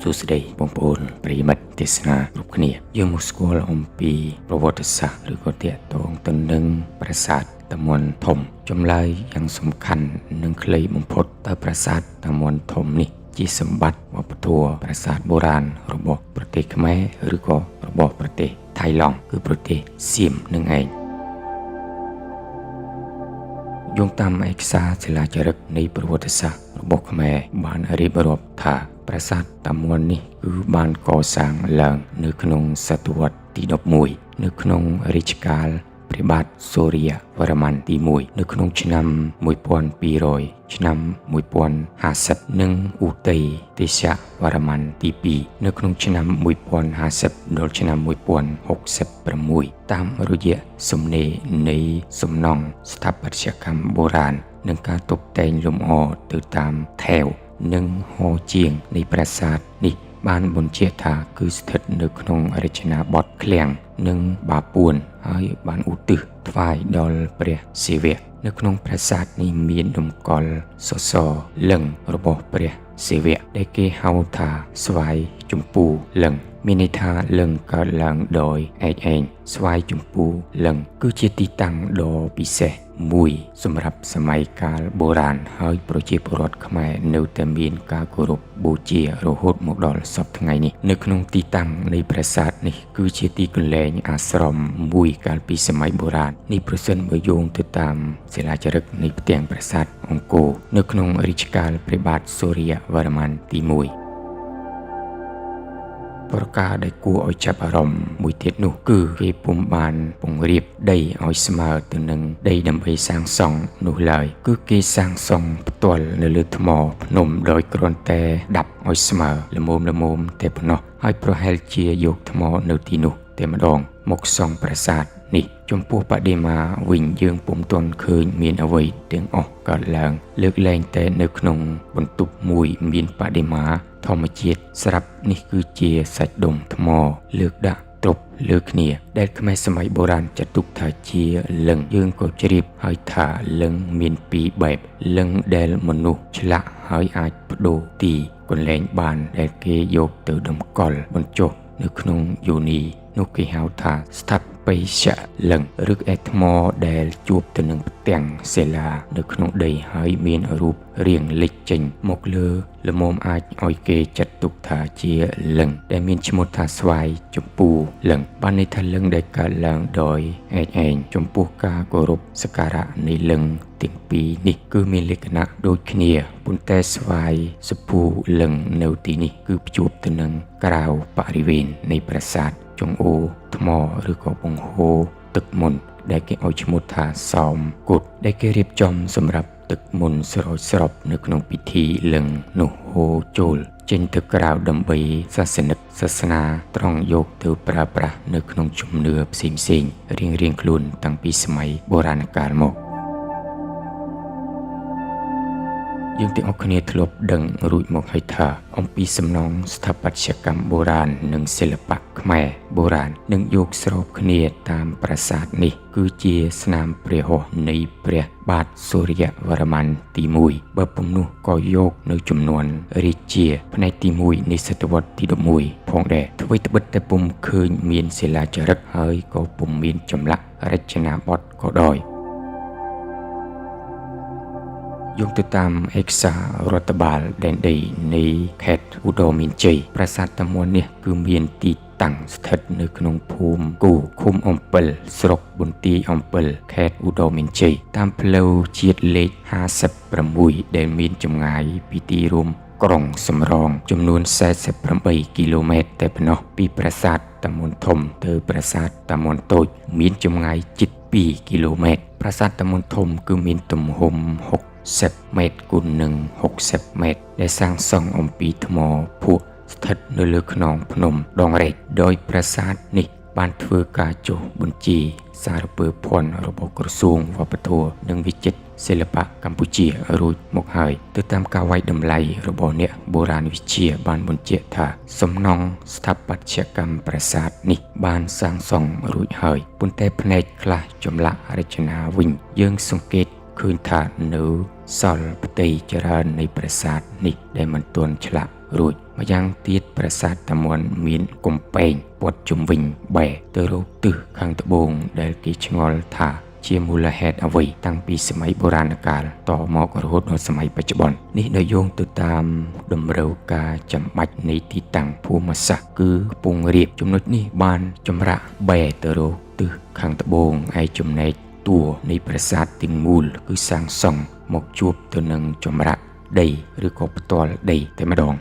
សួស្តីបងប្អូនប្រិយមិត្តទេសនាគ្រប់គ្នាយើងមកស្គាល់អំពីប្រវត្តិសាស្ត្រឬក៏ទាក់ទងទៅនឹងប្រាសាទតាមាន់ធំចម្លើយយ៉ាងសំខាន់និងខ្លីបំផុតតើប្រាសាទតាមាន់ធំនេះជាសម្បត្តិវប្បធម៌ប្រាសាទបុរាណរបស់ប្រទេសខ្មែរឬក៏របស់ប្រទេសថៃឡង់គឺប្រទេសសៀមនឹងឯងយោងតាមឯកសារសិលាចារឹកនៃប្រវត្តិសាស្ត្ររបស់ខ្មែរបានរៀបរាប់ថាប្រាសាទតាមាន់នេះគឺបានកសាងឡើងនៅក្នុងសតវត្សទី11នៅក្នុងរជ្ជកាលព្រះបាទសូរ្យវរ្ម័នទី1នៅក្នុងឆ្នាំ1200ឆ្នាំ1050និងឧទ័យទេសវរ្ម័នទី2នៅក្នុងឆ្នាំ1050ដល់ឆ្នាំ1066តាមរយៈសំណេរនៃសំណង់ស្ថាបត្យកម្មបុរាណនិងការតុបតែងលម្អទៅតាមថែវនិងហោជាងនៃប្រាសាទនេះបានបញ្ជាក់ថាគឺស្ថិតនៅក្នុងរចនាបថឃ្លាំងនិងបាពួនហើយបានឧទ្ទិសថ្វាយដល់ព្រះសិវៈនៅក្នុងប្រាសាទនេះមានតម្កល់សសរលិង្គរបស់ព្រះសិវៈដែលគេហៅថាស្វាយជំពូលិង្គមានន័យថាលិង្គកើតឡើងដោយឯកឯងស្វាយជំពូលិង្គគឺជាទីតាំងដ៏ពិសេសមួយសម្រាប់សម័យកាលបុរាណហើយប្រជាពលរដ្ឋខ្មែរនៅតែមានការគោរពបូជារហូតមកដល់សព្វថ្ងៃនេះនៅក្នុងទីតាំងនៃប្រាសាទនេះគឺជាទីកន្លែងអាស្រមមួយកាលពីសម័យបុរាណនេះប្រសិនបើយោងទៅតាមសិលាចារឹកនៃផ្ទាំងប្រាសាទអង្គរនៅក្នុងរជ្ជកាលព្រះបាទសូរ្យវរ្ម័នទី1ប្រការដែលគួរឲ្យចាប់អារម្មណ៍មួយទៀតនោះគឺគេពុំបានពង្រៀបដីឲ្យស្មើទៅនឹងដីដើម្បីសាងសង់នោះឡើយគឺគេសាងសង់ផ្ទាល់នៅលើថ្មភ្នំដោយគ្រាន់តែដាប់ឲ្យស្មើល្មមតែប៉ុណ្ណោះហើយប្រហែលជាយកថ្មនៅទីនោះតែម្ដងមកសង់ប្រាសាទនេះចំពោះបដិមាវិញយើងពុំទាន់ឃើញមានអ្វីទាំងអស់កើតឡើងលើកលែងតែនៅក្នុងបន្ទប់មួយមានបដិមាធម្មជាតិស្រាប់នេះគឺជាសាច់ដុំថ្មលើកដាក់ទប់លើគ្នាដែលខ្មែរសម័យបុរាណចាត់ទុកថាជាលិង្គយើងក៏ជ្រាបហើយថាលិង្គមានពីរបែបលិង្គដែលមនុស្សឆ្លាក់ហើយអាចបដូរទីកន្លែងបានដែលគេយកទៅតម្កល់បញ្ចុះនៅក្នុងយោនីនោះគេហៅថាស្ថាបត្យលិង្គឬឯថ្មដែលជួបទៅនឹងផ្ទាំងសិលានៅក្នុងដីហើយមានរូបរាងលេចចេញមកលើល្មមអាចឲ្យគេចាត់ទុកថាជាលិង្គដែលមានឈ្មោះថាស្វាយជំពូលិង្គបានន័យថាលិង្គដែលកើតឡើងដោយឯកឯងចំពោះការគោរពសក្ការៈនៃលិង្គទាំងពីរនេះគឺមានលក្ខណៈដូចគ្នាប៉ុន្តែស្វាយសពូលិង្គនៅទីនេះគឺភ្ជាប់ទៅនឹងក្រៅបរិវេណនៃប្រាសាទចង្អូរថ្មឬក៏បង្ហូរទឹកមន្តដែលគេឲ្យឈ្មោះថាសោមគុតដែលគេរៀបចំសម្រាប់ទឹកមន្តស្រោចស្រពនៅក្នុងពិធីលិង្គនោះហូរចូលចេញទៅក្រៅដើម្បីសាសនាត្រង់យកទៅប្រើប្រាស់នៅក្នុងជំនឿផ្សេងរៀងខ្លួនតាំងពីសម័យបុរាណកាលមកយើងទាំងអស់គ្នាធ្លាប់ដឹងរួចមកហើយថាអំពីសំណង់ស្ថាបត្យកម្មបុរាណនិងសិល្បៈខ្មែរបុរាណនឹងយកស្របគ្នាតាមប្រាសាទនេះគឺជាស្នាមព្រះហស្ថនៃព្រះបាទសូរ្យវរ្ម័នទី1បើពុំនោះក៏យកនៅចំនួនរាជាផ្នែកទី1នៃសតវត្សទី11ផងដែរអ្វីត្បិតតែពុំឃើញមានសិលាចារឹកហើយក៏ពុំមានចម្លាក់រចនាបថក៏ដោយយោងទៅតាមឯកសាររដ្ឋបាលដែនដីនៃខេត្តឧត្តរមានជ័យប្រាសាទតាមាន់នេះគឺមានទីតាំងស្ថិតនៅក្នុងភូមិគូឃុំអំពិលស្រុកបន្ទាយអំពិលខេត្តឧត្តរមានជ័យតាមផ្លូវជាតិលេខ56ដែលមានចម្ងាយពីទីរួមក្រុងសំរងចំនួន48គីឡូម៉ែត្រតែប៉ុណ្ណោះពីប្រាសាទតាមាន់ធំទៅប្រាសាទតាមាន់តូចមានចម្ងាយជិត2គីឡូម៉ែត្រប្រាសាទតាមាន់ធំគឺមានទំហំ60 ម៉ែត្រគុណនឹង60 ម៉ែត្រដែលសាងសង់អំពីថ្មភក់ស្ថិតនៅលើខ្នងភ្នំដងរែកដោយប្រាសាទនេះបានធ្វើការចុះបញ្ជីសារពើភ័ណ្ឌរបស់ក្រសួងវប្បធម៌និងវិចិត្រសិល្បៈកម្ពុជារួចមកហើយទៅតាមការវាយតម្លៃរបស់អ្នកបុរាណវិទ្យាបានបញ្ជាក់ថាសំណង់ស្ថាបត្យកម្មប្រាសាទនេះបានសាងសង់រួចហើយប៉ុន្តែផ្នែកខ្លះចម្លាក់រចនាវិញយើងសង្កេតឃើញថានៅសល់ផ្ទៃច្រើននៃប្រាសាទនេះដែលមិនទាន់ឆ្លាក់ រួចម្យ៉ាងទៀតប្រាសាទតាមាន់មានកំពែងព័ទ្ធជុំវិញបែរទៅរកទិសខាងត្បូងដែលគេឆ្ងល់ថាជាមូលហេតុអ្វីតាំងពីសម័យបុរាណកាលតមករហូតដល់សម័យបច្ចុប្បន្ននេះដោយយោងទៅតាមតម្រូវការចាំបាច់នៃទីតាំងភូមិសាស្ត្រគឺខ្ពង់រាបចំណុចនេះបានចម្រាក់បែរទៅរកទិសខាងត្បូងឯចំណែកតួនៃប្រាសាទទាំងមូលគឺសាងសង់មកជួបទៅនឹងចម្រាក់ដីឬក៏ផ្ទាល់ដីតែម្ដង